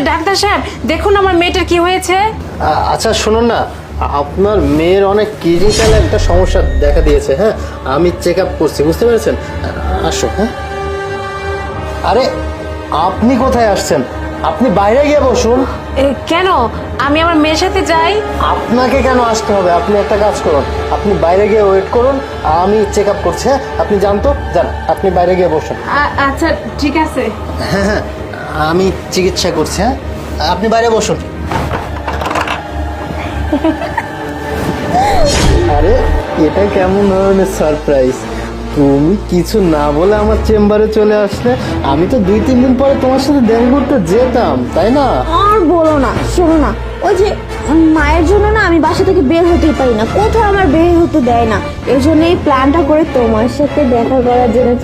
Doctor সাহেব দেখুন আমার মেয়েটার কি হয়েছে। আচ্ছা শুনুন না, আপনার মেয়ের অনেক ক্রিটিক্যাল একটা সমস্যা দেখা দিয়েছে। হ্যাঁ, আমি চেক আপ করছি, বুঝতে পেরেছেন? আসো। হ্যাঁ, আরে আপনি কোথায় আসছেন? আপনি বাইরে গিয়ে বসুন। কেন? আমি আমার মেয়ের সাথে যাই। আপনাকে কেন আসতে হবে? আপনি একটা কাজ করুন, আপনি বাইরে গিয়ে ওয়েট করুন, আমি চেক আপ করছি। হ্যাঁ, আপনি যান তো, যান, আপনি বাইরে গিয়ে বসুন। আচ্ছা ঠিক আছে। হ্যাঁ হ্যাঁ, আমি চিকিৎসা করছি। হ্যাঁ, আপনি বাইরে বসুন। আরে এটা কেমন ধরনের সারপ্রাইজ? তুমি কিছু না বলে আমার চেম্বারে চলে আসলে। আমি তো 2-3 দিন পরে তোমার সাথে দেখা করতে যেতাম, তাই না? আর বলো না, শোনো না, ওই যে মায়ের জন্য না আমি বাসা থেকে বের হতেই পারি না, কোথাও আমার বের হতে দেয় না। এই জন্য এই প্ল্যানটা করে তোমার সাথে দেখা করার জন্য